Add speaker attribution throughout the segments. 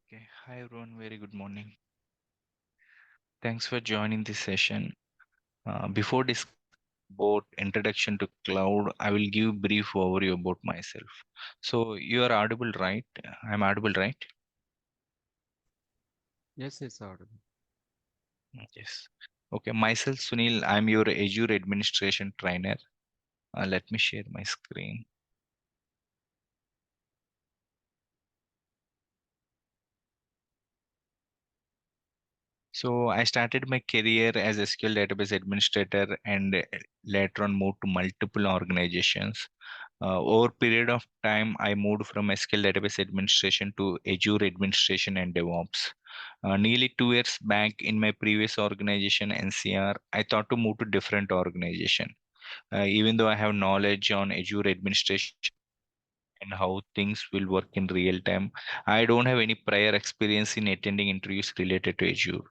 Speaker 1: Okay, hi everyone, very good morning. Thanks for joining this session. Before this about introduction to cloud, I will give brief overview about myself. So you are audible, right? I'm audible, right?
Speaker 2: Yes, it's audible.
Speaker 1: Yes. Okay, myself Sunil, I'm your Azure administration trainer. Let me share my screen. So I started my career as a SQL database administrator and later on moved to multiple organizations. Over period of time, I moved from SQL database administration to Azure administration and DevOps. Nearly 2 years back in my previous organization, NCR, I thought to move to different organization. Even though I have knowledge on Azure administration and how things will work in real time, I don't have any prior experience in attending interviews related to Azure.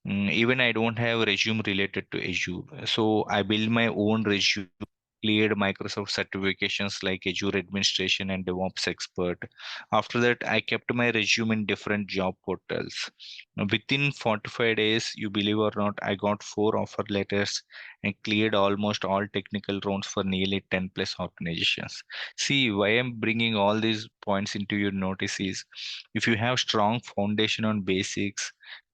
Speaker 1: Even I don't have a resume related to Azure. So I build my own resume, cleared Microsoft certifications like Azure Administration and DevOps Expert. After that, I kept my resume in different job portals. Within 45 days, you believe or not, I got 4 offer letters and cleared almost all technical rounds for nearly 10 plus organizations. See, why I'm bringing all these points into your notice is if you have strong foundation on basics,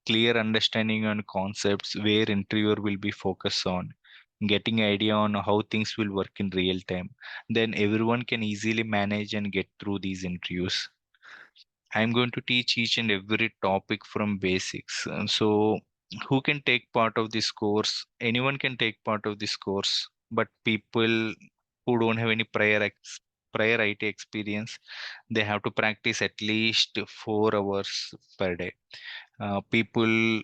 Speaker 1: clear understanding on concepts where interviewer will be focused on, getting idea on how things will work in real time, then everyone can easily manage and get through these interviews. I'm going to teach each and every topic from basics. So who can take part of this course? Anyone can take part of this course, but people who don't have any prior IT experience, they have to practice at least 4 hours per day. People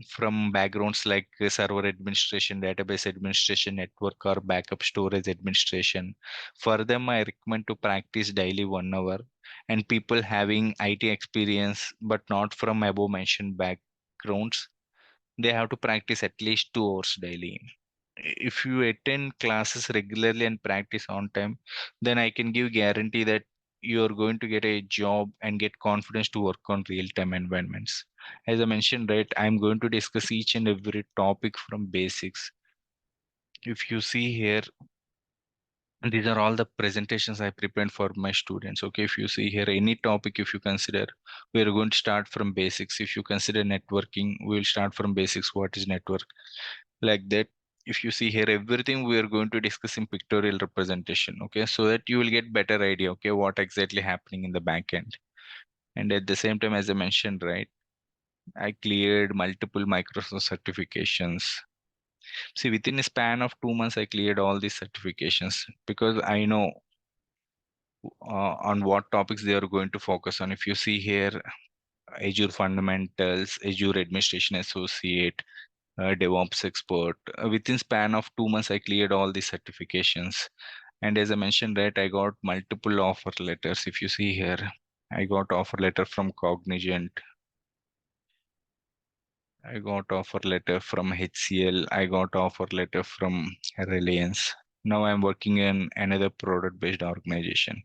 Speaker 1: from backgrounds like server administration, database administration, network or backup storage administration. For them, I recommend to practice daily 1 hour. And people having IT experience but not from above mentioned backgrounds, they have to practice at least 2 hours daily. If you attend classes regularly and practice on time, then I can give guarantee that you're going to get a job and get confidence to work on real time environments. As I mentioned, right, I'm going to discuss each and every topic from basics. If you see here, these are all the presentations I prepared for my students. Okay, if you see here any topic, if you consider, we are going to start from basics. If you consider networking, we will start from basics. What is network? Like that. If you see here, everything we are going to discuss in pictorial representation. Okay, so that you will get better idea. Okay, what exactly happening in the back end. And at the same time, as I mentioned, right, I cleared multiple Microsoft certifications. See, within a span of 2 months, I cleared all these certifications because I know on what topics they are going to focus on. If you see here, Azure Fundamentals, Azure Administration Associate, DevOps Expert. Within span of 2 months, I cleared all the certifications. And as I mentioned, right, I got multiple offer letters. If you see here, I got offer letter from Cognizant. I got offer letter from HCL. I got offer letter from Reliance. Now I'm working in another product-based organization.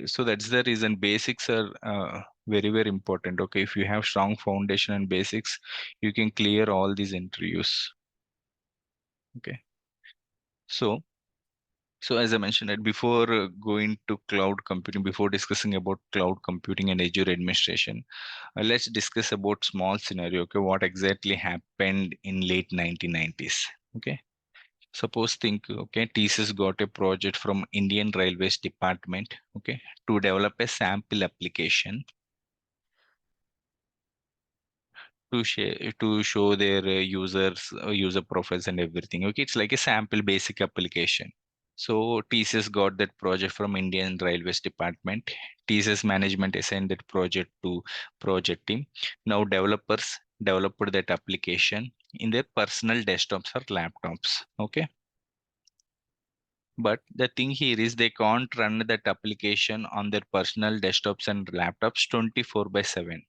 Speaker 1: So that's the reason basics are very, very important. Okay, if you have strong foundation and basics, you can clear all these interviews. Okay, so as I mentioned that before going to cloud computing, before discussing about cloud computing and Azure administration, let's discuss about small scenario. Okay, what exactly happened in late 1990s? Okay, suppose think, okay, TCS got a project from Indian Railways Department, okay, to develop a sample application to share to show their users user profiles and everything. Okay, it's like a sample basic application. So TCS got that project from Indian Railways Department. TCS management assigned that project to project team. Now developers developed that application in their personal desktops or laptops. Okay, but the thing here is they can't run that application on their personal desktops and laptops 24 by 7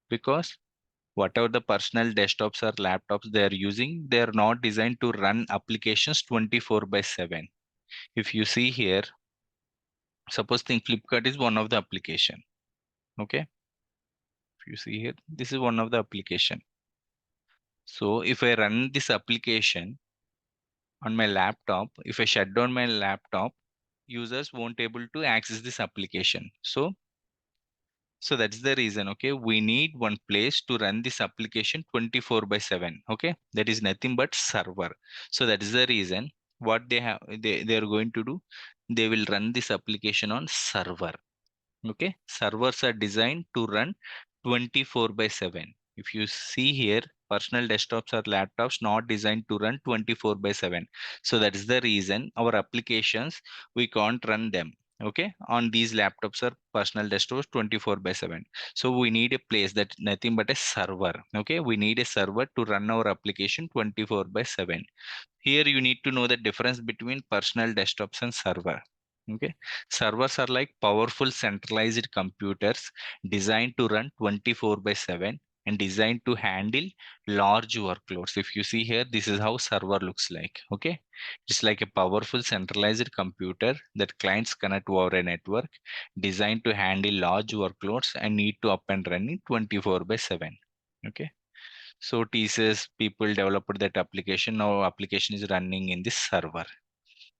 Speaker 1: because whatever the personal desktops or laptops they are using, they are not designed to run applications 24 by 7. If you see here, suppose think Flipkart is one of the application. Okay, if you see here, this is one of the application. So if I run this application on my laptop, if I shut down my laptop, users won't able to access this application. So that's the reason, okay, we need one place to run this application 24 by 7. Okay, that is nothing but server. So that is the reason what they are going to do. They will run this application on server. Okay, servers are designed to run 24 by 7. If you see here, personal desktops or laptops not designed to run 24 by 7. So that is the reason our applications, we can't run them. Okay, on these laptops or personal desktops 24 by 7. So we need a place that nothing but a server. Okay, we need a server to run our application 24 by 7. Here you need to know the difference between personal desktops and server. Okay, servers are like powerful centralized computers designed to run 24 by 7 and designed to handle large workloads. If you see here, this is how server looks like. Okay, it's like a powerful centralized computer that clients connect over a network, designed to handle large workloads and need to up and running 24 by 7. Okay, so TCS people developed that application. Now application is running in this server,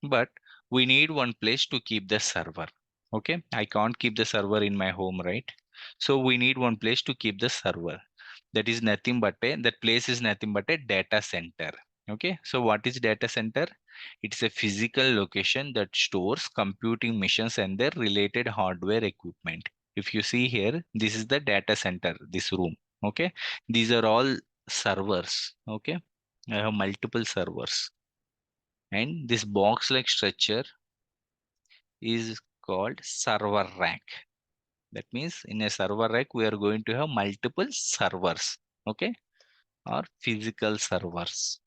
Speaker 1: but we need one place to keep the server. Okay, I can't keep the server in my home, right? So we need one place to keep the server. That is nothing but that place is nothing but a data center. Okay, so what is data center? It's a physical location that stores computing machines and their related hardware equipment. If you see here, this is the data center, this room. Okay, these are all servers. Okay, I have multiple servers, and this box like structure is called server rack. That means in a server rack, we are going to have multiple servers, okay, or physical servers.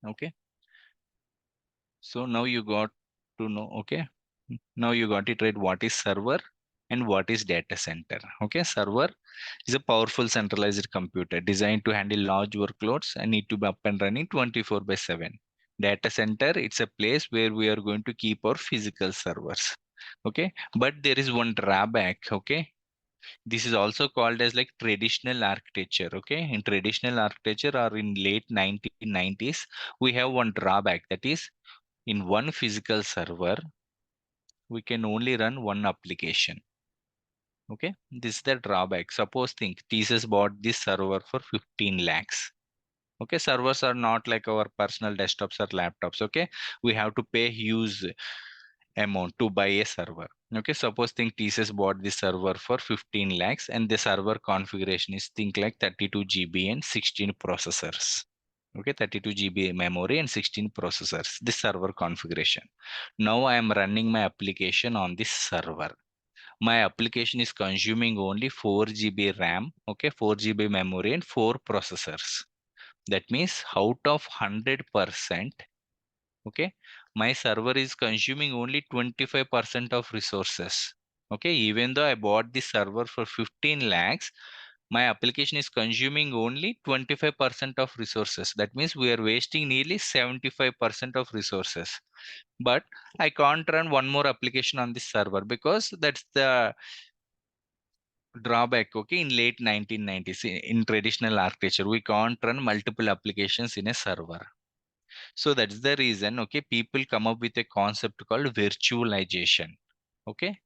Speaker 1: Okay, so now you got to know, okay, now you got it right, what is server and what is data center. Okay, server is a powerful centralized computer designed to handle large workloads and need to be up and running 24 by 7. Data center, it's a place where we are going to keep our physical servers. Okay, but there is one drawback. Okay, this is also called as like traditional architecture. Okay, in traditional architecture or in late 1990s, we have one drawback, that is in one physical server we can only run one application. Okay, this is the drawback. Suppose think TCS bought this server for 15 lakhs. Okay, servers are not like our personal desktops or laptops. Okay, we have to pay huge amount to buy a server. Okay, suppose think TCS bought this server for 15 lakhs and the server configuration is think like 32 GB and 16 processors. Okay, 32 GB memory and 16 processors, this server configuration. Now I am running my application on this server. My application is consuming only 4 GB RAM, okay, 4 GB memory and 4 processors. That means out of 100%, okay, my server is consuming only 25% of resources. Okay, even though I bought this server for 15 lakhs, my application is consuming only 25% of resources. That means we are wasting nearly 75% of resources. But I can't run one more application on this server because that's the drawback. Okay, in late 1990s, in traditional architecture, we can't run multiple applications in a server. So that's the reason, okay, people come up with a concept called virtualization. Okay,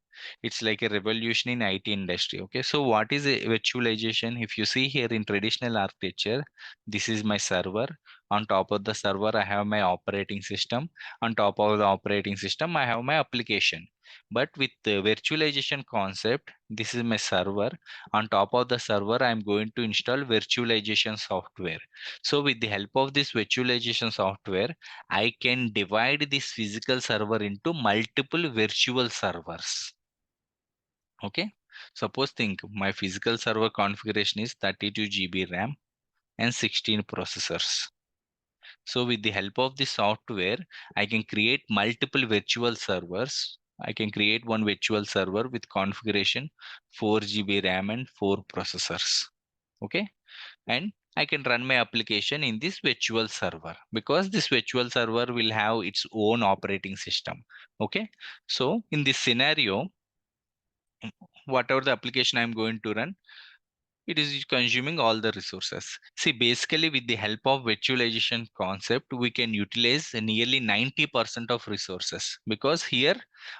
Speaker 1: it's like a revolution in IT industry. Okay, so what is a virtualization? If you see here in traditional architecture, this is my server. On top of the server, I have my operating system. On top of the operating system, I have my application. But with the virtualization concept, this is my server. On top of the server, I'm going to install virtualization software. So with the help of this virtualization software, I can divide this physical server into multiple virtual servers. Okay. Suppose think my physical server configuration is 32 GB RAM and 16 processors. So with the help of this software, I can create multiple virtual servers. I can create one virtual server with configuration 4 GB RAM and 4 processors. Okay, and I can run my application in this virtual server because this virtual server will have its own operating system. Okay, so in this scenario, whatever the application I'm going to run, it is consuming all the resources. See, basically with the help of virtualization concept, we can utilize nearly 90% of resources, because here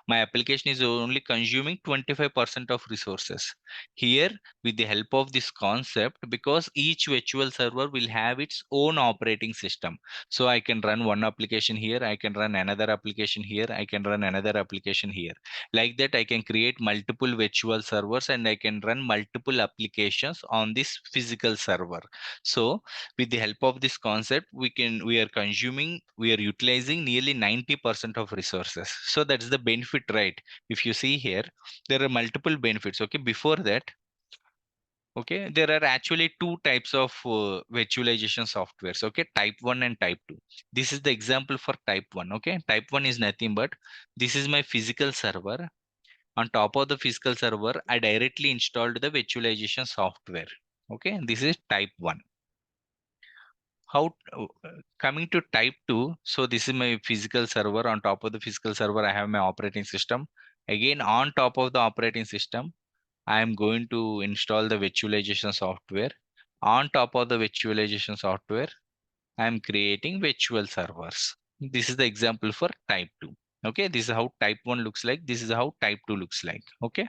Speaker 1: my application is only consuming 25% of resources. Here, with the help of this concept, because each virtual server will have its own operating system. So I can run one application here, I can run another application here, I can run another application here. Like that, I can create multiple virtual servers and I can run multiple applications on this physical server. So with the help of this concept, we are utilizing nearly 90% of resources. So that's the benefit, right? If you see here, there are multiple benefits. Okay, before that, okay, there are actually two types of virtualization softwares. Okay, type 1 and type 2. This is the example for type 1. Okay, type 1 is nothing but this is my physical server. On top of the physical server, I directly installed the virtualization software. Okay, this is type 1. How coming to type 2? So this is my physical server. On top of the physical server, I have my operating system. Again, on top of the operating system, I am going to install the virtualization software. On top of the virtualization software, I am creating virtual servers. This is the example for type 2. Okay, this is how type 1 looks like. This is how type 2 looks like. Okay.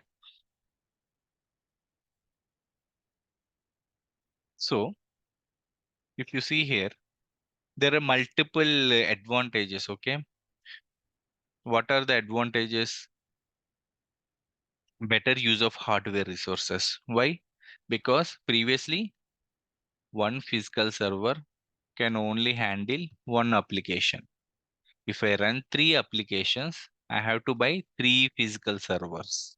Speaker 1: So if you see here, there are multiple advantages. Okay, what are the advantages? Better use of hardware resources. Why? Because previously one physical server can only handle one application. If I run three applications, I have to buy three physical servers.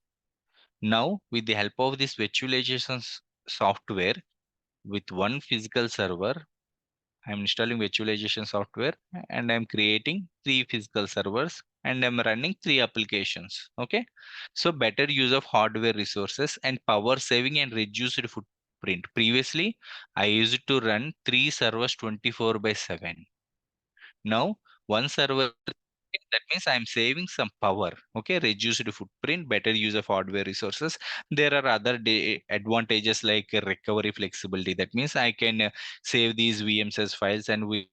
Speaker 1: Now with the help of this virtualization software, with one physical server, I'm installing virtualization software and I'm creating three physical servers and I'm running three applications. Okay. So better use of hardware resources and power saving and reduced footprint. Previously, I used to run three servers 24/7. Now, one server, that means I'm saving some power. Okay, reduced footprint, better use of hardware resources. There are other advantages like recovery flexibility. That means I can save these VMs as files and we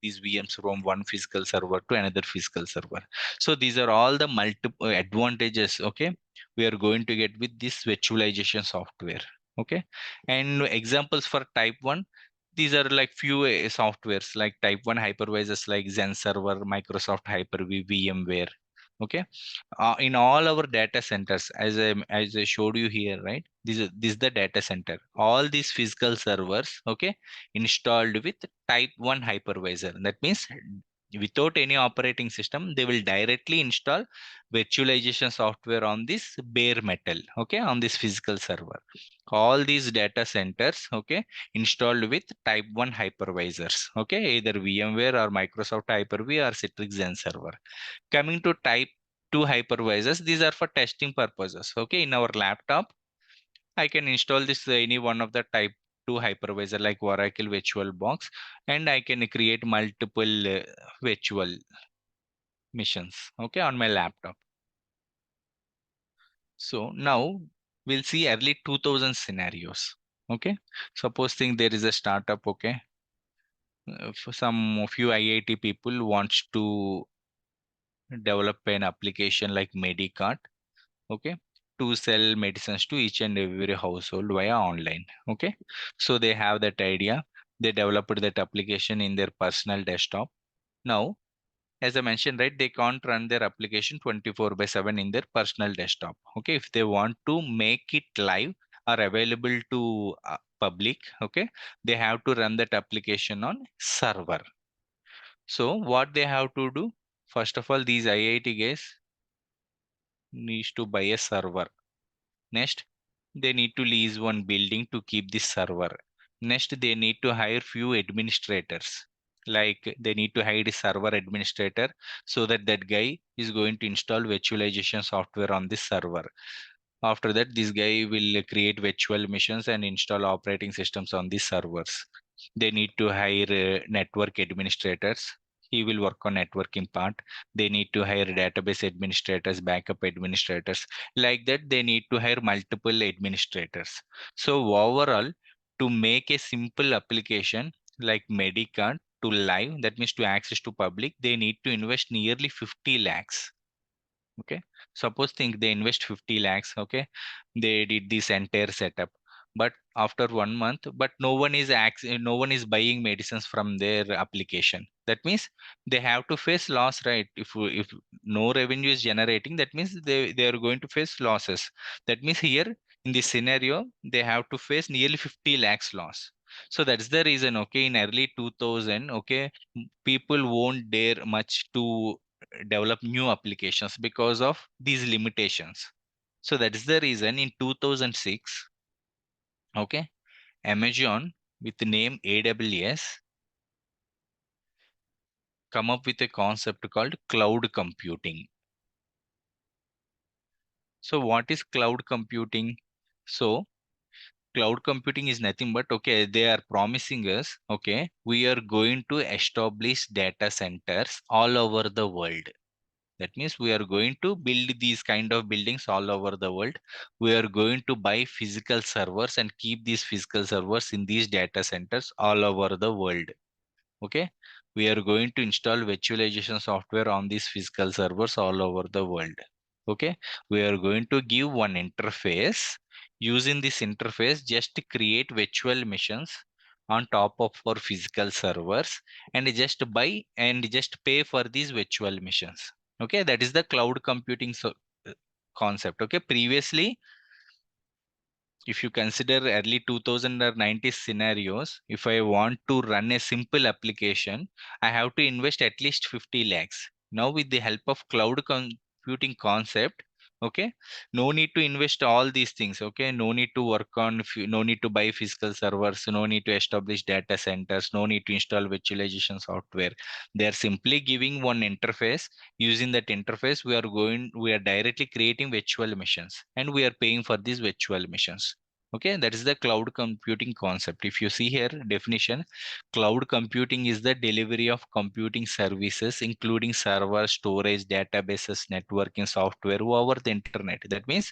Speaker 1: these VMs from one physical server to another physical server. So these are all the multiple advantages. Okay, we are going to get with this virtualization software. Okay, and examples for type 1, these are like few softwares like type 1 hypervisors like Zen Server, Microsoft Hyper-V, VMware. Okay, in all our data centers, as I showed you here, right? This is the data center. All these physical servers, okay, installed with type 1 hypervisor. That means without any operating system, they will directly install virtualization software on this bare metal, okay, on this physical server. All these data centers, okay, installed with type 1 hypervisors, okay, either VMware or Microsoft Hyper-V or Citrix Zen Server. Coming to type 2 hypervisors, these are for testing purposes. Okay, in our laptop, I can install this any one of the type 2 hypervisor like Oracle VirtualBox, and I can create multiple virtual missions, okay, on my laptop. So now we'll see early 2000 scenarios. Okay, supposing there is a startup. Okay, for some few IIT people wants to develop an application like Medicart, okay, to sell medicines to each and every household via online. Okay, so they have that idea, they developed that application in their personal desktop. Now, as I mentioned, right, they can't run their application 24/7 in their personal desktop. Okay, if they want to make it live or available to public, okay, they have to run that application on server. So what they have to do, first of all, these IIT guys needs to buy a server. Next, they need to lease one building to keep this server. Next, they need to hire few administrators. Like they need to hire a server administrator so that that guy is going to install virtualization software on this server. After that, this guy will create virtual machines and install operating systems on these servers. They need to hire network administrators. he will work on networking part. They need to hire database administrators, backup administrators. Like that, they need to hire multiple administrators. So overall, to make a simple application like Medicard to live, that means to access to public, they need to invest nearly 50 lakhs. Okay, suppose think they invest 50 lakhs. Okay, they did this entire setup, but after 1 month, but no one is buying medicines from their application. That means they have to face loss, right? If no revenue is generating, that means they are going to face losses. That means here in this scenario they have to face nearly 50 lakhs loss. So that's the reason, okay, in early 2000, okay, people won't dare much to develop new applications because of these limitations. So that is the reason in 2006, okay, Amazon with the name AWS come up with a concept called cloud computing. So what is cloud computing? So cloud computing is nothing but, okay, they are promising us, okay, we are going to establish data centers all over the world. That means we are going to build these kind of buildings all over the world. We are going to buy physical servers and keep these physical servers in these data centers all over the world. Okay. We are going to install virtualization software on these physical servers all over the world. Okay. We are going to give one interface. Using this interface, just create virtual machines on top of our physical servers and just buy and just pay for these virtual machines. Okay, that is the cloud computing concept. Okay, previously, if you consider early 2000 or 90s scenarios, if I want to run a simple application, I have to invest at least 50 lakhs. Now, with the help of cloud computing concept, okay, no need to invest all these things. Okay, no need to work on, no need to buy physical servers, no need to establish data centers, no need to install virtualization software. They are simply giving one interface. Using that interface, we are directly creating virtual machines and we are paying for these virtual machines. Okay, that is the cloud computing concept. If you see here definition, cloud computing is the delivery of computing services including server, storage, databases, networking software over the internet. That means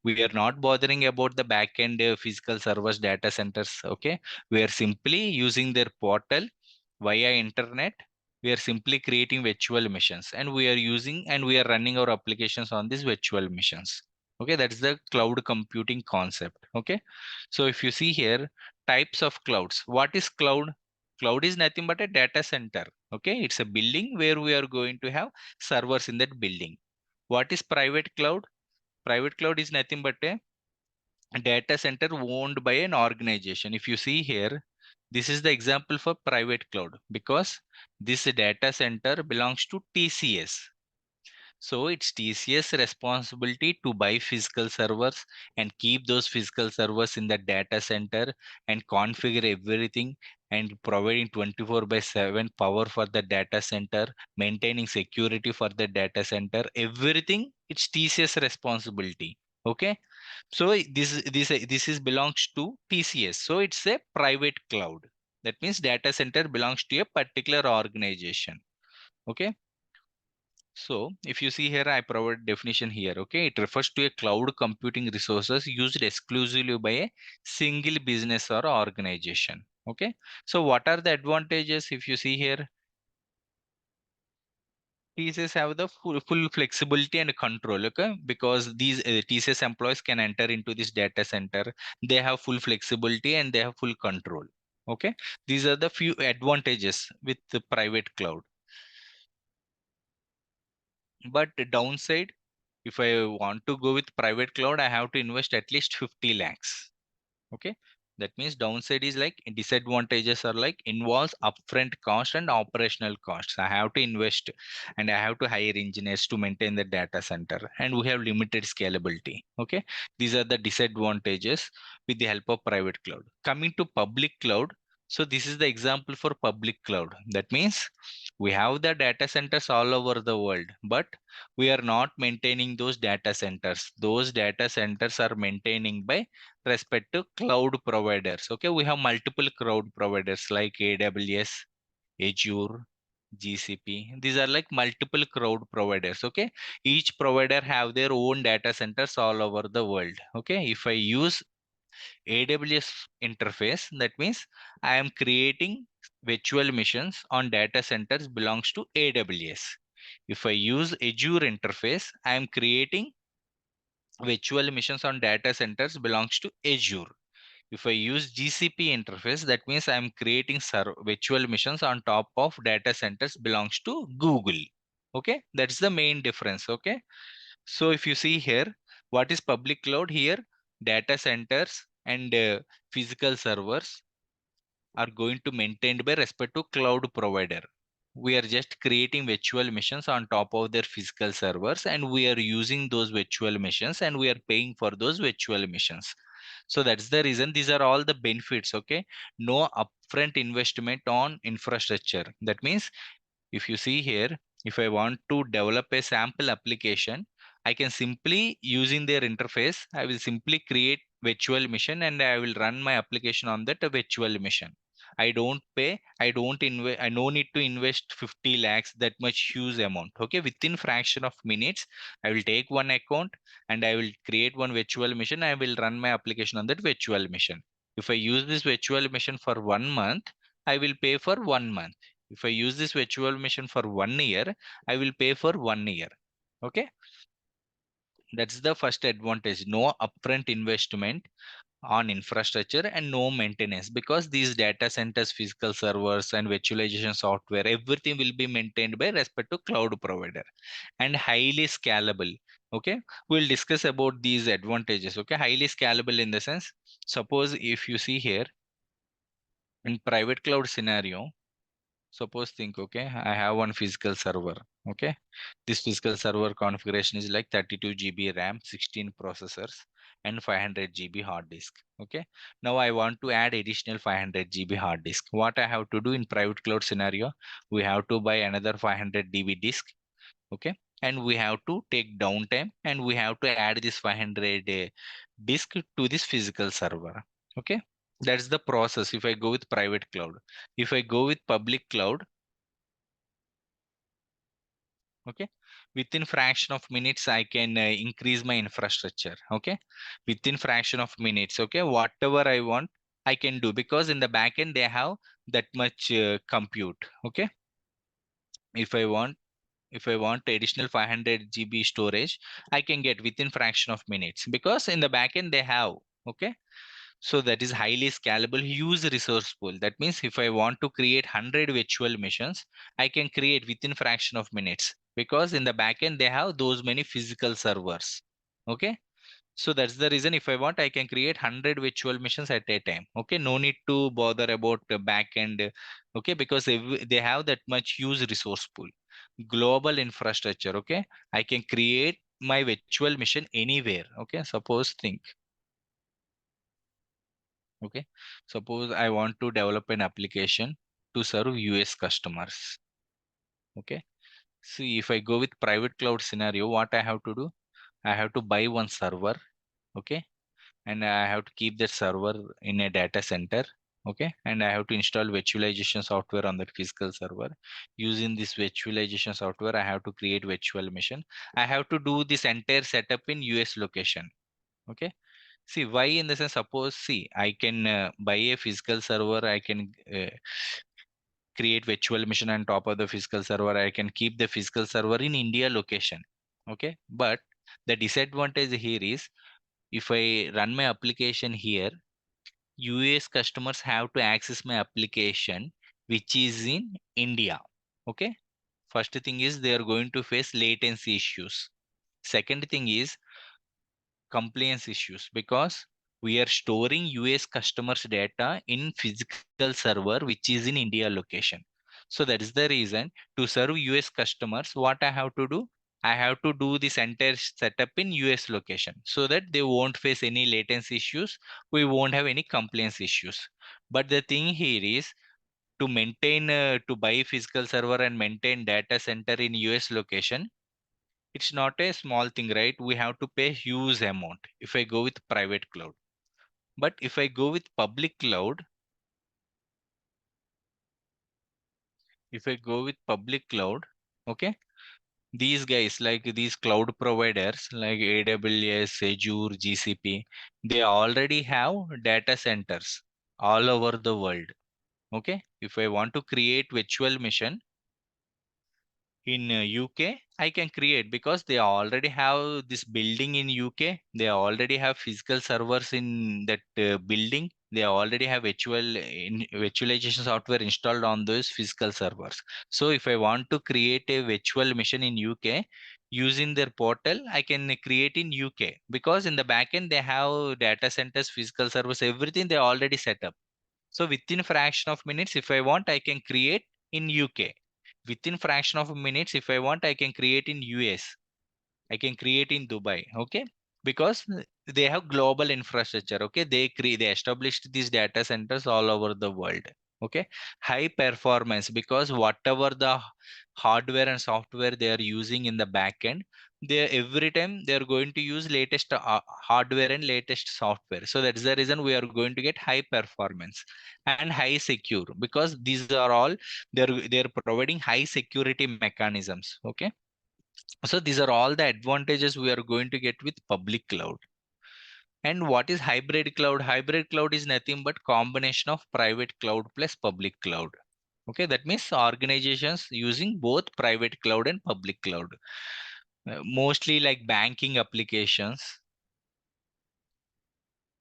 Speaker 1: we are not bothering about the backend physical servers, data centers. Okay, we are simply using their portal via internet. We are simply creating virtual machines and we are running our applications on these virtual machines. Okay, that's the cloud computing concept. Okay, so if you see here, types of clouds. What is cloud? Cloud is nothing but a data center. Okay, it's a building where we are going to have servers in that building. What is private cloud? Private cloud is nothing but a data center owned by an organization. If you see here, this is the example for private cloud because this data center belongs to TCS. So it's TCS responsibility to buy physical servers and keep those physical servers in the data center and configure everything and providing 24 by 7 power for the data center, maintaining security for the data center, everything it's TCS responsibility. Okay. So this is belongs to TCS. So it's a private cloud. That means data center belongs to a particular organization. Okay. So if you see here, I provide definition here. Okay, it refers to a cloud computing resources used exclusively by a single business or organization. Okay, so what are the advantages? If you see here, TCS have the full flexibility and control. Okay, because these TCS employees can enter into this data center. They have full flexibility and they have full control. Okay, these are the few advantages with the private cloud. But the downside, if I want to go with private cloud, I have to invest at least 50 lakhs. Okay. That means downside is like disadvantages are like involves upfront cost and operational costs. I have to invest and I have to hire engineers to maintain the data center and we have limited scalability. Okay. These are the disadvantages with the help of private cloud. Coming to public cloud. So this is the example for public cloud. That means we have the data centers all over the world, but we are not maintaining those data centers. Those data centers are maintaining by respect to cloud providers. Okay, we have multiple cloud providers like AWS, Azure, GCP. These are like multiple cloud providers. Okay. Each provider have their own data centers all over the world. Okay. If I use AWS interface, that means I am creating virtual machines on data centers belongs to AWS. If I use Azure interface, I am creating virtual machines on data centers belongs to Azure. If I use GCP interface, that means I'm creating virtual machines on top of data centers belongs to Google. Okay, that's the main difference. Okay, so if you see here, what is public cloud here? Data centers and physical servers are going to maintained by respect to cloud provider. We are just creating virtual machines on top of their physical servers, and we are using those virtual machines, and we are paying for those virtual machines. So that's the reason these are all the benefits. Okay, no upfront investment on infrastructure. That means if you see here, if I want to develop a sample application, I can simply using their interface, I will simply create virtual machine and I will run my application on that virtual machine. I don't pay, I don't invest, I no need to invest 50 lakhs, that much huge amount. Okay, within fraction of minutes, I will take one account and I will create one virtual machine. I will run my application on that virtual machine. If I use this virtual machine for 1 month, I will pay for 1 month. If I use this virtual machine for 1 year, I will pay for 1 year. Okay, that's the first advantage. No upfront investment on infrastructure and no maintenance, because these data centers, physical servers, and virtualization software, everything will be maintained by respect to cloud provider and highly scalable. Okay, we'll discuss about these advantages. Okay, highly scalable in the sense, suppose if you see here in private cloud scenario, suppose think, okay, I have one physical server. Okay, this physical server configuration is like 32 GB RAM, 16 processors, and 500 GB hard disk. Okay, now I want to add additional 500 GB hard disk. What I have to do in private cloud scenario, we have to buy another 500 DB disk. Okay, and we have to take downtime and we have to add this 500 disk to this physical server. Okay, that's the process if I go with private cloud. If I go with public cloud, okay, within fraction of minutes I can increase my infrastructure. Okay, within fraction of minutes, okay, whatever I want I can do, because in the backend they have that much compute. Okay, if I want, if I want additional 500 GB storage, I can get within fraction of minutes, because in the backend they have. Okay, so that is highly scalable, huge resource pool. That means if I want to create 100 virtual machines, I can create within fraction of minutes, because in the backend they have those many physical servers. Okay, so that's the reason if I want, I can create 100 virtual machines at a time. Okay, no need to bother about the backend. Okay, because they have that much huge resource pool, global infrastructure. Okay, I can create my virtual machine anywhere. Okay, suppose think. Okay, suppose I want to develop an application to serve US customers. Okay, see, if I go with private cloud scenario, what I have to do, I have to buy one server. Okay, and I have to keep that server in a data center. Okay, and I have to install virtualization software on that physical server. Using this virtualization software, I have to create virtual machine. I have to do this entire setup in US location. Okay, see, why in the sense, suppose, see, I can buy a physical server, I can create virtual machine on top of the physical server, I can keep the physical server in India location. Okay, but the disadvantage here is, if I run my application here, US customers have to access my application which is in India. Okay, first thing is they are going to face latency issues. Second thing is compliance issues, because we are storing US customers data in physical server which is in India location. So that is the reason, to serve US customers, what I have to do, I have to do this entire setup in US location, so that they won't face any latency issues, we won't have any compliance issues. But the thing here is, to maintain to buy physical server and maintain data center in US location, it's not a small thing, right? We have to pay huge amount if I go with private cloud. But if I go with public cloud, if I go with public cloud, okay, these guys like these cloud providers like AWS, Azure, GCP, they already have data centers all over the world. Okay, if I want to create virtual machine in UK, I can create because they already have this building in UK. They already have physical servers in that building. They already have virtualization software installed on those physical servers. So if I want to create a virtual machine in UK using their portal, I can create in UK because in the backend they have data centers, physical servers, everything they already set up. So within fraction of minutes, if I want, I can create in UK. Within fraction of minutes, if I want, I can create in US. I can create in Dubai. Okay, because they have global infrastructure. Okay, they established these data centers all over the world. Okay, high performance because whatever the hardware and software they are using in the backend, they every time they are going to use latest hardware and latest software. So that's the reason we are going to get high performance and high secure because these are all they're providing high security mechanisms. Okay, so these are all the advantages we are going to get with public cloud. And what is hybrid cloud? Hybrid cloud is nothing but combination of private cloud plus public cloud. Okay, that means organizations using both private cloud and public cloud. Mostly like banking applications.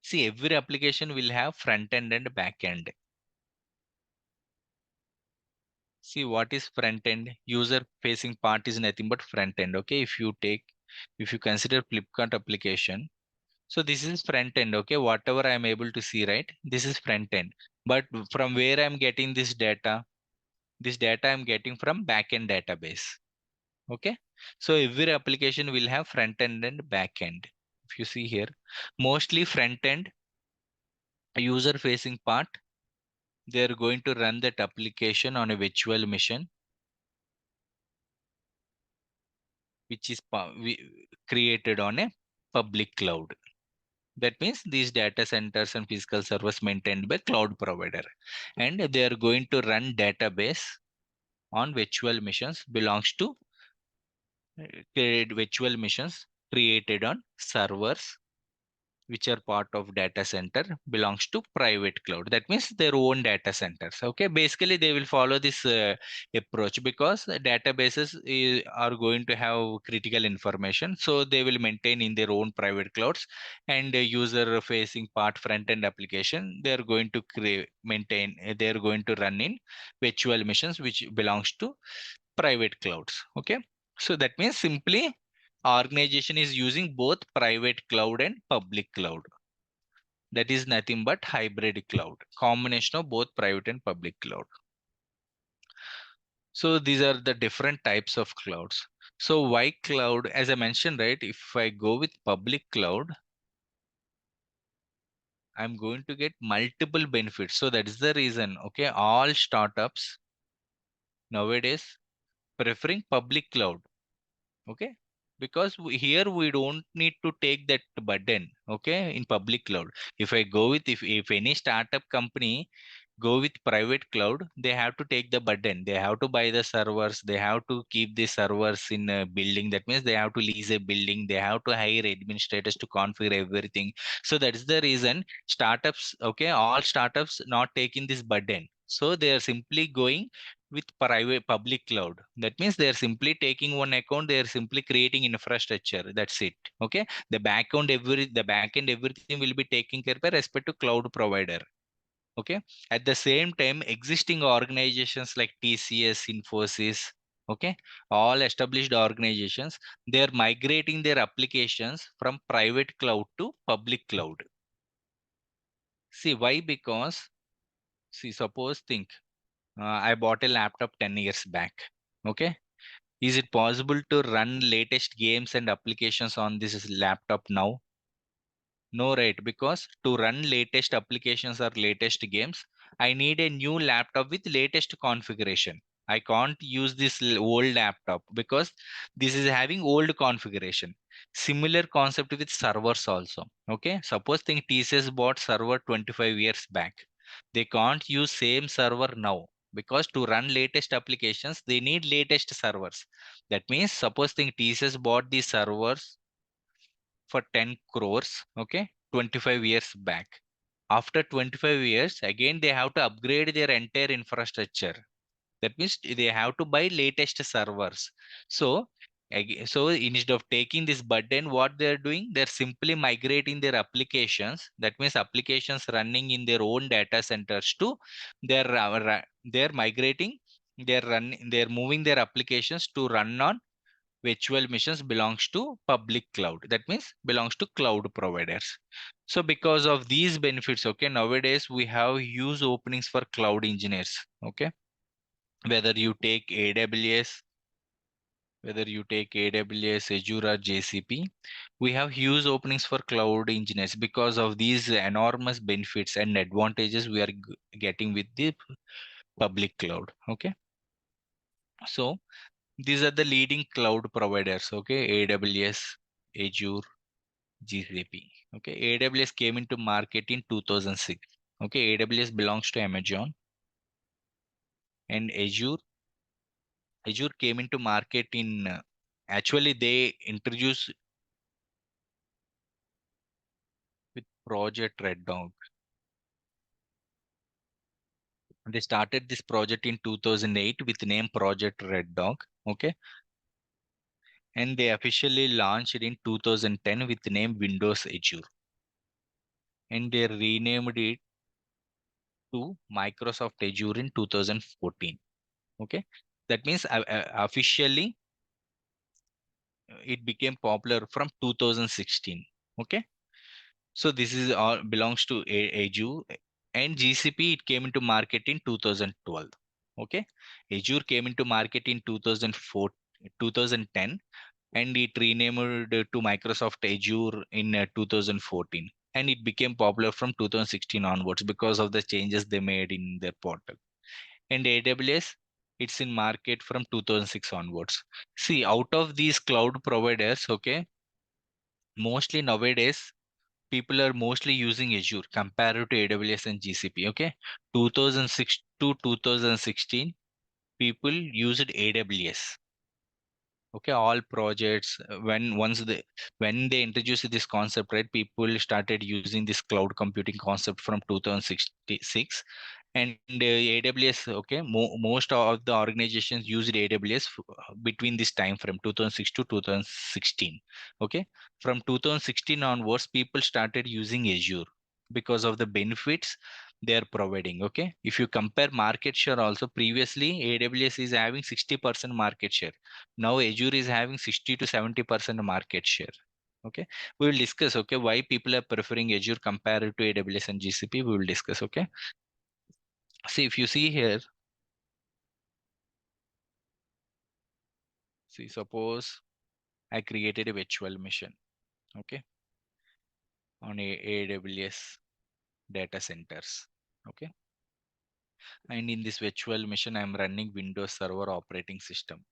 Speaker 1: See, every application will have front end and back end. See, what is front end? User facing part is nothing but front end. Okay, if you consider Flipkart application, so this is front end, okay? Whatever I am able to see, right? This is front end. But from where I'm getting this data? This data I'm getting from backend database. Okay. So every application will have front end and back end. If you see here, mostly front end user facing part, they're going to run that application on a virtual machine, which is created on a public cloud. That means these data centers and physical servers maintained by cloud provider, and they are going to run database on virtual machines belongs to virtual machines created on servers which are part of data center belongs to private cloud. That means their own data centers. Okay, basically they will follow this approach because the databases are going to have critical information, so they will maintain in their own private clouds, and user facing part front end application they are going to maintain, they are going to run in virtual machines which belongs to private clouds. Okay, so that means simply organization is using both private cloud and public cloud. That is nothing but hybrid cloud, combination of both private and public cloud. So these are the different types of clouds. So why cloud? As I mentioned, right, if I go with public cloud, I'm going to get multiple benefits. So that is the reason, okay, all startups nowadays preferring public cloud. Okay, because here we don't need to take that burden, okay, in public cloud. If I go with, if any startup company go with private cloud, they have to take the burden, they have to buy the servers, they have to keep the servers in a building. That means they have to lease a building, they have to hire administrators to configure everything. So that is the reason startups, okay, all startups not taking this burden, so they are simply going with private public cloud. That means they are simply taking one account, they are simply creating infrastructure, that's it. Okay, the back end everything will be taken care by respect to cloud provider. Okay, at the same time existing organizations like TCS, Infosys, okay, all established organizations, they are migrating their applications from private cloud to public cloud. See why? Because see, suppose think, I bought a laptop 10 years back. Okay, is it possible to run latest games and applications on this laptop now? No, right? Because to run latest applications or latest games, I need a new laptop with latest configuration. I can't use this old laptop because this is having old configuration. Similar concept with servers also. Okay, suppose think TCS bought server 25 years back. They can't use same server now. because to run latest applications, they need latest servers. That means suppose think TCS bought these servers for 10 crores, okay, 25 years back. After 25 years, again, they have to upgrade their entire infrastructure. That means they have to buy latest servers. So, so instead of taking this burden, what they're doing, they're simply migrating their applications. That means applications running in their own data centers to they're migrating, they're moving their applications to run on virtual machines belongs to public cloud. That means belongs to cloud providers. So because of these benefits, okay, nowadays we have huge openings for cloud engineers. Okay, whether you take AWS, whether you take AWS, Azure, or GCP, we have huge openings for cloud engineers because of these enormous benefits and advantages we are getting with the public cloud. Okay, so these are the leading cloud providers. Okay, AWS, Azure, GCP. Okay, AWS came into market in 2006. Okay, AWS belongs to Amazon, and Azure came into market in actually they introduced with Project Red Dog. They started this project in 2008 with name Project Red Dog. Okay, and they officially launched in 2010 with name Windows Azure, and they renamed it to Microsoft Azure in 2014. Okay, that means officially it became popular from 2016. Okay, so this is all belongs to Azure, and GCP it came into market in 2012. Okay, Azure came into market in 2004, 2010, and it renamed to Microsoft Azure in 2014, and it became popular from 2016 onwards because of the changes they made in their portal. And AWS, it's in market from 2006 onwards. See, out of these cloud providers, okay, mostly nowadays people are mostly using Azure compared to AWS and GCP. Okay, 2006 to 2016, people used AWS. Okay, all projects when they introduced this concept, right, people started using this cloud computing concept from 2006, and AWS, okay, most of the organizations used AWS between this time frame 2006 to 2016. Okay, from 2016 onwards people started using Azure because of the benefits they are providing. Okay, if you compare market share also, previously AWS is having 60% market share. Now Azure is having 60 to 70% market share. Okay, we will discuss, okay, why people are preferring Azure compared to AWS and GCP. We will discuss. Okay, see, if you see here, see, suppose I created a virtual machine, okay, on AWS data centers. Okay, and in this virtual machine I am running Windows Server operating system,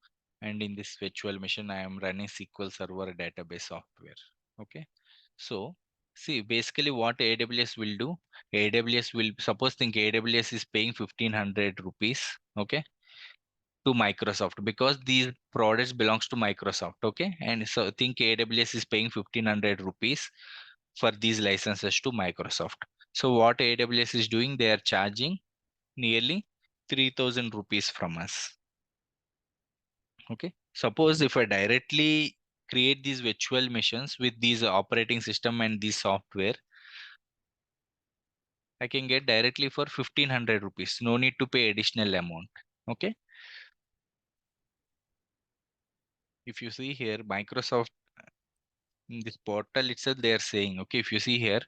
Speaker 1: and in this virtual machine I am running SQL Server database software. Okay, so see, basically what AWS will do, AWS will, suppose think AWS is paying 1500 rupees, okay, to Microsoft because these products belongs to Microsoft. Okay, and so think AWS is paying 1500 rupees for these licenses to Microsoft. So what AWS is doing, they are charging nearly 3000 rupees from us. Okay, suppose if I directly create these virtual machines with these operating system and this software, I can get directly for 1500 rupees, no need to pay additional amount. Okay, if you see here Microsoft in this portal itself, they are saying, okay, if you see here,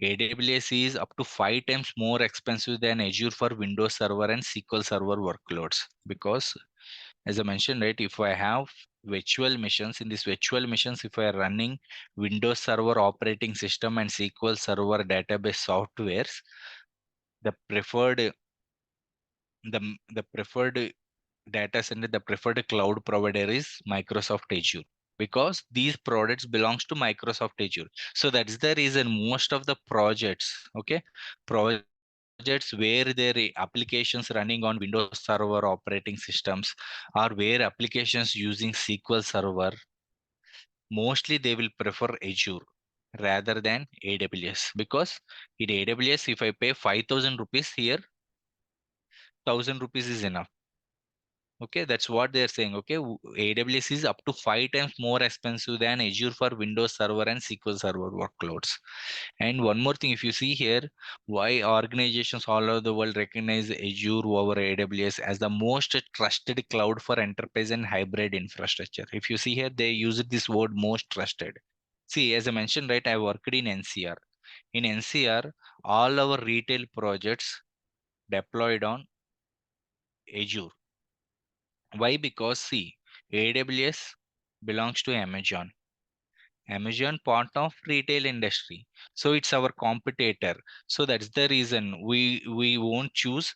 Speaker 1: AWS is up to 5 times more expensive than Azure for Windows Server and SQL Server workloads. Because as I mentioned, right, if I have virtual machines, in these virtual machines, if I are running Windows Server operating system and SQL Server database softwares, the preferred the preferred data center, the preferred cloud provider is Microsoft Azure, because these products belongs to Microsoft Azure. So that's the reason most of the projects, okay, projects projects where their applications running on Windows Server operating systems, or where applications using SQL Server, mostly they will prefer Azure rather than AWS, because in AWS, if I pay 5,000 rupees here, 1,000 rupees is enough. Okay, that's what they're saying. Okay, AWS is up to 5 times more expensive than Azure for Windows Server and SQL Server workloads. And one more thing, if you see here, why organizations all over the world recognize Azure over AWS as the most trusted cloud for enterprise and hybrid infrastructure. If you see here, they use this word most trusted. See, as I mentioned, right, I worked in NCR. In NCR, all our retail projects deployed on Azure. Why? Because see, AWS belongs to Amazon. Amazon part of retail industry. So it's our competitor. So that's the reason we won't choose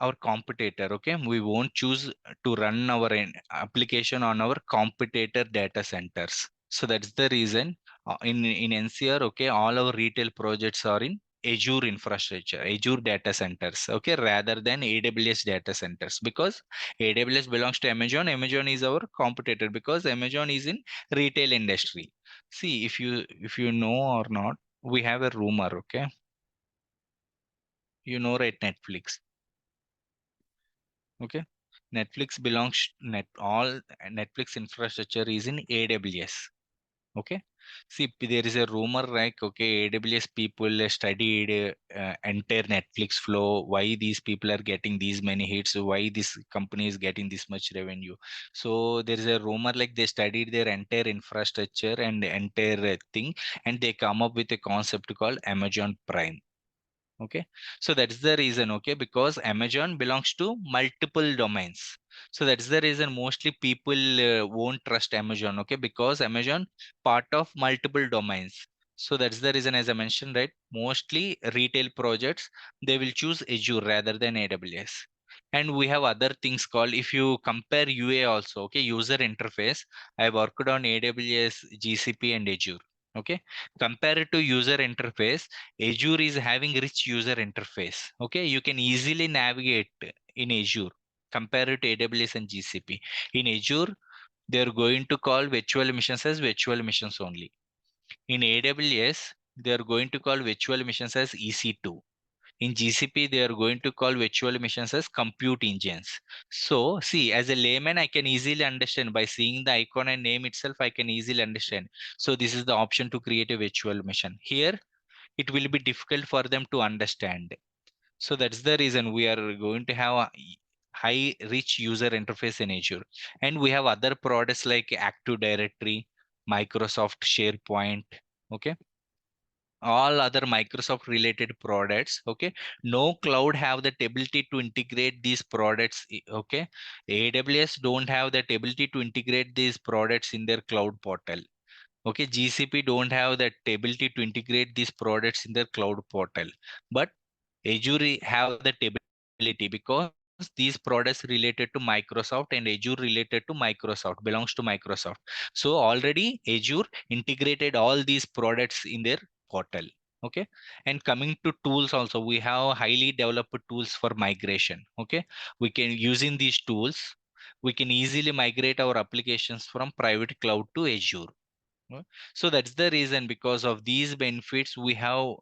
Speaker 1: our competitor. Okay, we won't choose to run our application on our competitor data centers. So that's the reason in NCR, okay, all our retail projects are in Azure infrastructure, Azure data centers, okay, rather than AWS data centers, because AWS belongs to Amazon. Amazon is our competitor because Amazon is in retail industry. See, if you know or not, we have a rumor, okay, right, Netflix. Okay, Netflix belongs net all Netflix infrastructure is in AWS. Okay, see, there is a rumor like, okay, AWS people studied entire Netflix flow, why these people are getting these many hits, why this company is getting this much revenue. So there is a rumor like they studied their entire infrastructure and entire thing, and they come up with a concept called Amazon Prime. Okay, so that's the reason. Okay, because Amazon belongs to multiple domains, so that's the reason mostly people won't trust Amazon. Okay, because Amazon part of multiple domains. So that's the reason, as I mentioned, right, mostly retail projects they will choose Azure rather than AWS. And we have other things called, if you compare UA also, okay, user interface, I worked on AWS, GCP and Azure. Okay, compared to user interface, Azure is having rich user interface. Okay, you can easily navigate in Azure compared to AWS and GCP. In Azure, they're going to call virtual machines as virtual machines only. In AWS, they're going to call virtual machines as EC2. In GCP, they are going to call virtual machines as compute engines. So, see, as a layman, I can easily understand by seeing the icon and name itself, I can easily understand. So, this is the option to create a virtual machine. Here, it will be difficult for them to understand. So that's the reason we are going to have a high rich user interface in Azure. And we have other products like Active Directory, Microsoft SharePoint, okay, all other Microsoft related products. Okay, no cloud have that ability to integrate these products. Okay, AWS don't have that ability to integrate these products in their cloud portal. Okay, GCP don't have that ability to integrate these products in their cloud portal, but Azure have that ability because these products related to Microsoft and Azure related to Microsoft, belongs to Microsoft. So already Azure integrated all these products in their portal. Okay, and coming to tools also, we have highly developed tools for migration. Okay, we can using these tools, we can easily migrate our applications from private cloud to Azure. So that's the reason, because of these benefits we have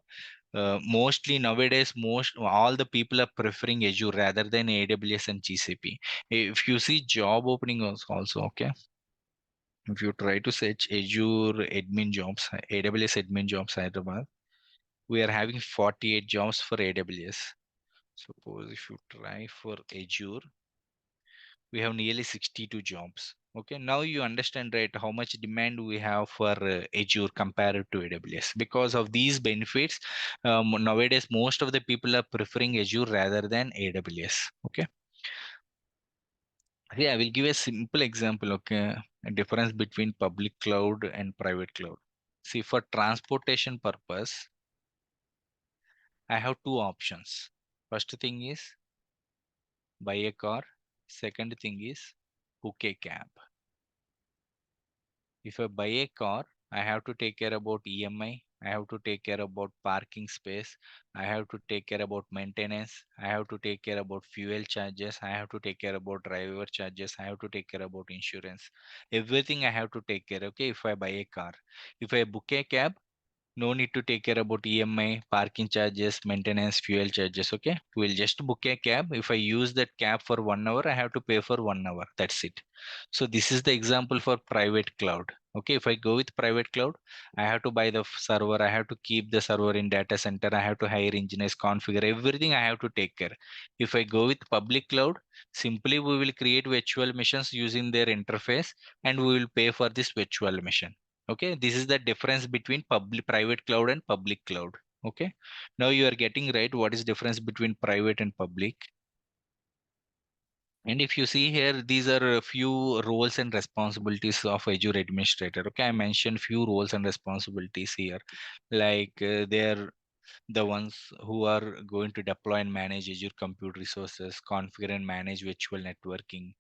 Speaker 1: mostly nowadays most all the people are preferring Azure rather than AWS and GCP. If you see job opening also, okay, if you try to search Azure admin jobs, AWS admin jobs Hyderabad, we are having 48 jobs for AWS. Suppose if you try for Azure, we have nearly 62 jobs. Okay, now you understand, right, how much demand we have for Azure compared to AWS. Because of these benefits, nowadays most of the people are preferring Azure rather than AWS. Okay, yeah, I will give a simple example. Okay, a difference between public cloud and private cloud. See, for transportation purpose, I have two options. First thing is buy a car. Second thing is book a cab. If I buy a car, I have to take care about EMI, I have to take care about parking space, I have to take care about maintenance, I have to take care about fuel charges, I have to take care about driver charges, I have to take care about insurance. Everything I have to take care. Okay, if I buy a car, if I book a cab, no need to take care about EMI, parking charges, maintenance, fuel charges. Okay, we'll just book a cab. If I use that cab for 1 hour, I have to pay for 1 hour. That's it. So this is the example for private cloud. Okay, if I go with private cloud, I have to buy the server, I have to keep the server in data center, I have to hire engineers, configure everything, I have to take care. If I go with public cloud, simply we will create virtual machines using their interface and we will pay for this virtual machine. Okay, this is the difference between public private cloud and public cloud. Okay, now you are getting right what is difference between private and public. And if you see here, these are a few roles and responsibilities of Azure administrator. Okay, I mentioned few roles and responsibilities here, like they're the ones who are going to deploy and manage Azure compute resources, configure and manage virtual networking,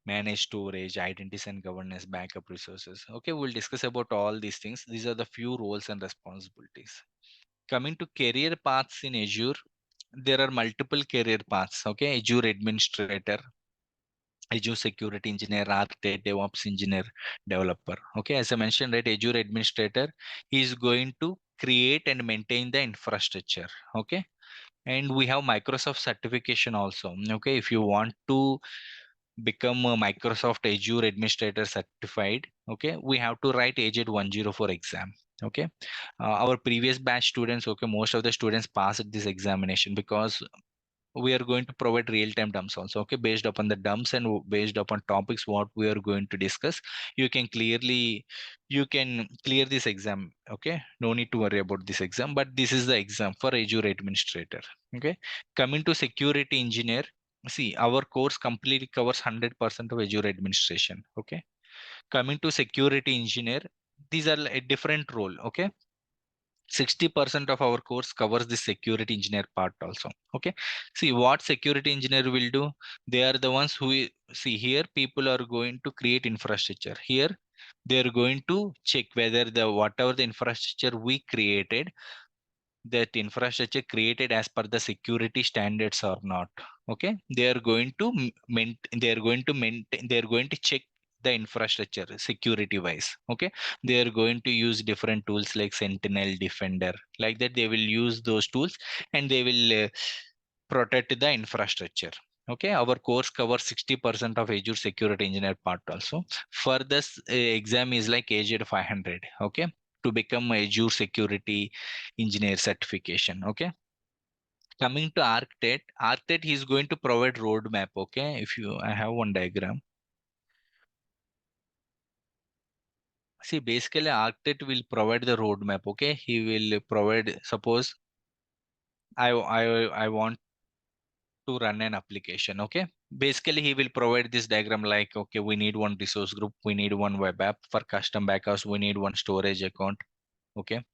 Speaker 1: manage storage, identities and governance, backup resources. Okay, we'll discuss about all these things. These are the few roles and responsibilities. Coming to career paths in Azure, there are multiple career paths. Okay, Azure administrator, Azure security engineer, architect, DevOps engineer, developer. Okay, as I mentioned, right, Azure administrator is going to create and maintain the infrastructure. Okay, and we have Microsoft certification also. Okay, if you want to become a Microsoft Azure administrator certified, okay, we have to write AZ 104 exam. Okay, our previous batch students, okay, most of the students passed this examination because we are going to provide real-time dumps also. Okay, based upon the dumps and based upon topics what we are going to discuss, you can clear this exam. Okay, no need to worry about this exam, but this is the exam for Azure administrator. Okay, coming to security engineer, see, our course completely covers 100% of Azure administration. Okay, coming to security engineer, these are a different role. Okay, 60% of our course covers the security engineer part also. Okay, see what security engineer will do. They are the ones who see here, people are going to create infrastructure here. They are going to check whether the whatever the infrastructure we created, that infrastructure created as per the security standards or not. Okay, they are going to they are going to maintain, they are going to check the infrastructure security wise. Okay, they are going to use different tools like Sentinel, Defender, like that. They will use those tools and they will protect the infrastructure. Okay, our course covers 60% of Azure security engineer part also. For this exam is like Azure 500. Okay, to become Azure security engineer certification. Okay, coming to architect, architect is going to provide roadmap. Okay, if you, I have one diagram. See, basically architect will provide the roadmap. Okay, he will provide, suppose I want to run an application. Okay, basically he will provide this diagram like, okay, we need one resource group, we need one web app. For custom backups, we need one storage account. Okay,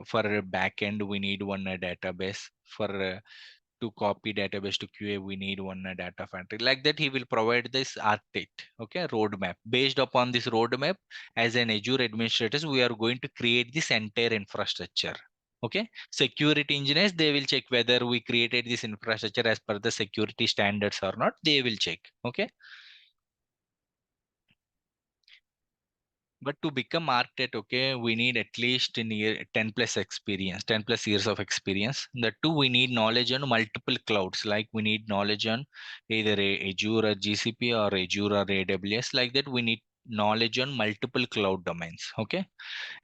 Speaker 1: for a backend we need one database. For to copy database to QA, we need one data factory. Like that, he will provide this architect, okay, roadmap. Based upon this roadmap, as an Azure administrators, we are going to create this entire infrastructure. Okay, security engineers, they will check whether we created this infrastructure as per the security standards or not. They will check. Okay, but to become architect, okay, we need at least near 10 plus experience, 10 plus years of experience. That too, we need knowledge on multiple clouds. Like we need knowledge on either Azure or GCP or Azure or AWS. Like that, we need knowledge on multiple cloud domains. Okay,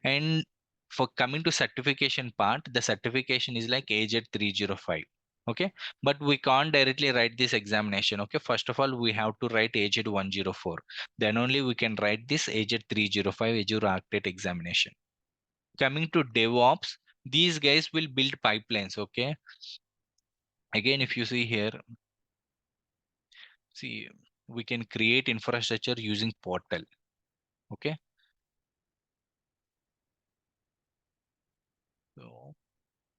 Speaker 1: and for coming to certification part, the certification is like AZ 305. Okay, but we can't directly write this examination. Okay, first of all, we have to write AZ 104. Then only we can write this AZ 305 Azure Architect examination. Coming to DevOps, these guys will build pipelines. Okay, again, if you see here, see, we can create infrastructure using portal. Okay, so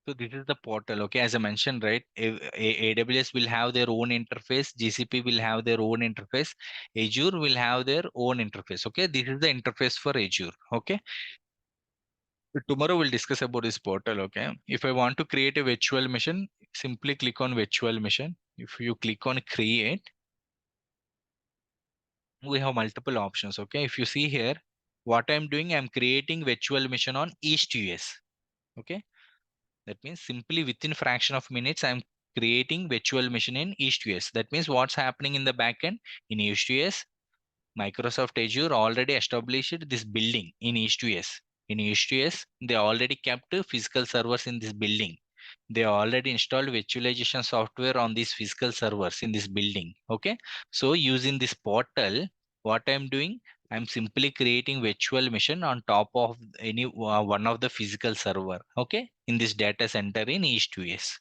Speaker 1: So this is the portal. Okay, as I mentioned, right? AWS will have their own interface, GCP will have their own interface, Azure will have their own interface. Okay, this is the interface for Azure. Okay, Tomorrow we'll discuss about this portal. Okay. If I want to create a virtual machine, simply click on virtual machine. If you click on create, we have multiple options. Okay. If you see here, what I'm doing, I'm creating virtual machine on East US. Okay. That means simply within fraction of minutes, I'm creating virtual machine in East US. That means what's happening in the backend in East US, Microsoft Azure already established this building in East US. In East US, they already kept physical servers in this building. They already installed virtualization software on these physical servers in this building. Okay. So using this portal, what I'm doing, I'm simply creating virtual machine on top of any one of the physical server. Okay. In this data center in East US.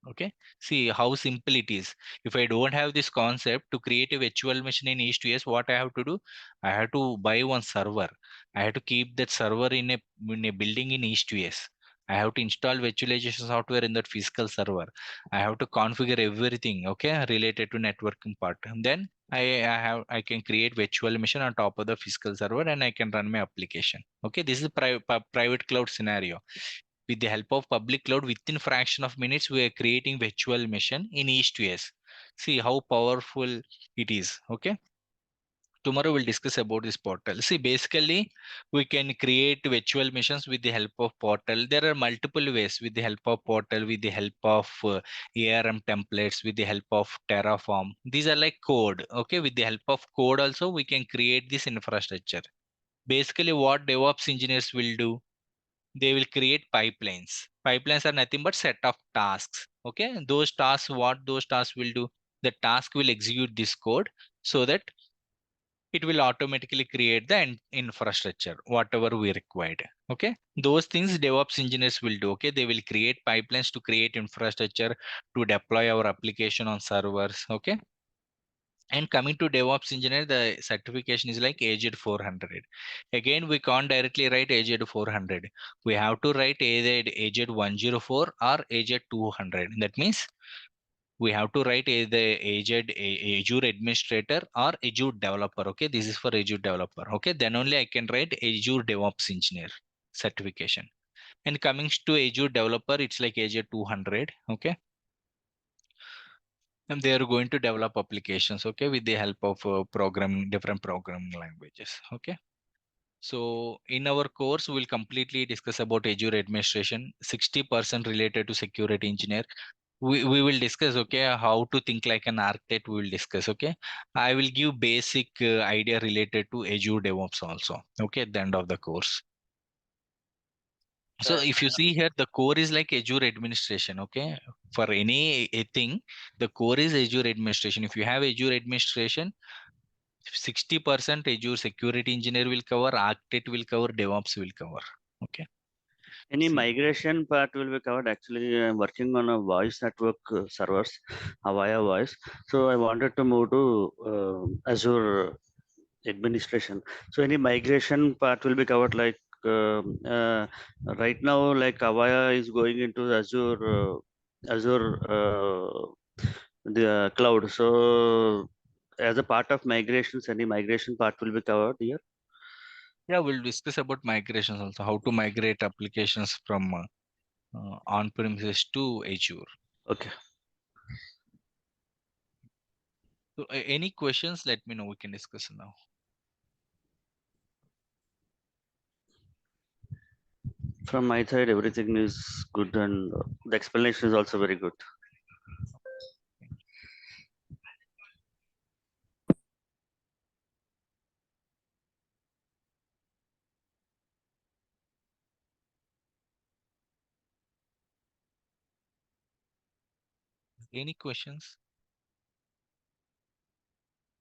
Speaker 1: Okay, see how simple it is. If I don't have this concept to create a virtual machine in East2S, what I have to do? I have to buy one server. I have to keep that server in a building in East2S. I have to install virtualization software in that physical server. I have to configure everything, okay, related to networking part. And then I can create virtual machine on top of the physical server and I can run my application. Okay, this is a private cloud scenario. With the help of public cloud, within fraction of minutes, we are creating virtual machine in East2S. See how powerful it is. Okay. Tomorrow we'll discuss about this portal. See, basically, we can create virtual machines with the help of portal. There are multiple ways with the help of portal, with the help of ARM templates, with the help of Terraform. These are like code. Okay. With the help of code also, we can create this infrastructure. Basically, what DevOps engineers will do, they will create pipelines are nothing but set of tasks. Okay, those tasks, what those tasks will do, the task will execute this code so that it will automatically create the infrastructure whatever we required. Okay, those things DevOps engineers will do. Okay, they will create pipelines to create infrastructure to deploy our application on servers. Okay, and coming to DevOps engineer, the certification is like Aged 400. Again, we can't directly write Aged 400. We have to write either Aged 104 or Aged 200. That means we have to write either Aged Azure Administrator or Azure Developer. Okay, this is for Azure Developer. Okay, then only I can write Azure DevOps Engineer certification. And coming to Azure Developer, it's like Aged 200. Okay, and they are going to develop applications, okay, with the help of programming, different programming languages. Okay, so in our course we'll completely discuss about Azure administration, 60% related to security engineer. We will discuss, okay, how to think like an architect. We will discuss. Okay, I will give basic idea related to Azure DevOps also, okay, at the end of the course. So if you see here, the core is like Azure administration. Okay, for any thing, the core is Azure administration. If you have Azure administration, 60% Azure security engineer will cover, architect will cover, DevOps will cover. Okay.
Speaker 2: Any
Speaker 1: See,
Speaker 2: migration part will be covered. Actually, I'm working on a voice network servers via voice. So I wanted to move to Azure administration. So any migration part will be covered, like right now, like Avaya is going into Azure the cloud. So as a part of migrations, any migration part will be covered here.
Speaker 1: yeah, we'll discuss about migrations also, how to migrate applications from on-premises to Azure.
Speaker 2: Okay.
Speaker 1: So any questions, let me know, we can discuss now.
Speaker 2: From my side, everything is good, and the explanation is also very good.
Speaker 1: Any questions?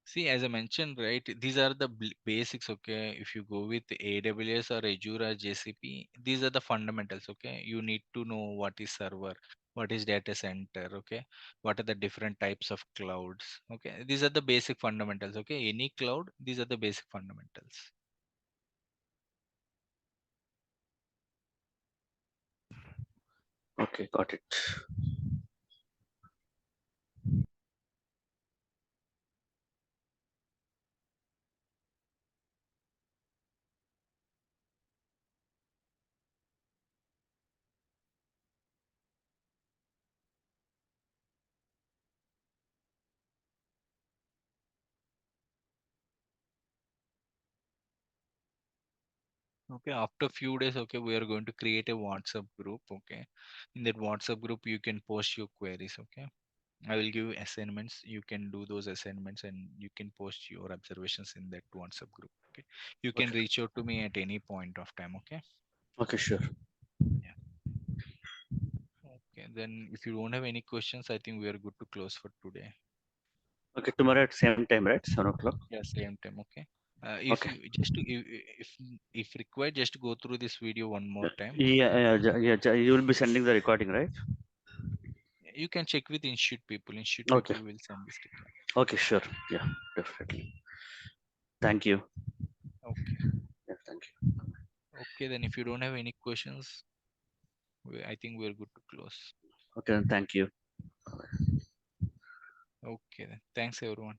Speaker 1: See, as I mentioned, right, these are the basics, okay? If you go with AWS or Azure or GCP, these are the fundamentals, okay? You need to know what is server, what is data center, okay? What are the different types of clouds, okay? These are the basic fundamentals, okay? Any cloud, these are the basic fundamentals.
Speaker 2: Okay, got it.
Speaker 1: Okay, after few days, okay, we are going to create a WhatsApp group. Okay, in that WhatsApp group, you can post your queries. Okay, I will give you assignments. You can do those assignments and you can post your observations in that WhatsApp group. Okay, you can
Speaker 2: Okay.
Speaker 1: reach out to me at any point of time. Okay.
Speaker 2: Okay, sure.
Speaker 1: Yeah. Okay. Then if you don't have any questions, I think we are good to close for today.
Speaker 2: Okay, tomorrow at same time, right? 7 o'clock.
Speaker 1: Yeah, same time. Okay. If
Speaker 2: Okay.
Speaker 1: you just to if required, just go through this video one more time.
Speaker 2: You will be sending the recording, right?
Speaker 1: You can check with institute people. Institute
Speaker 2: Okay.
Speaker 1: people will send this recording.
Speaker 2: Okay, sure. Yeah, definitely. Thank you.
Speaker 1: Okay.
Speaker 2: Yeah, thank you.
Speaker 1: Okay. Then if you don't have any questions, I think we're good to close.
Speaker 2: Okay, then thank you.
Speaker 1: Okay. Then thanks everyone.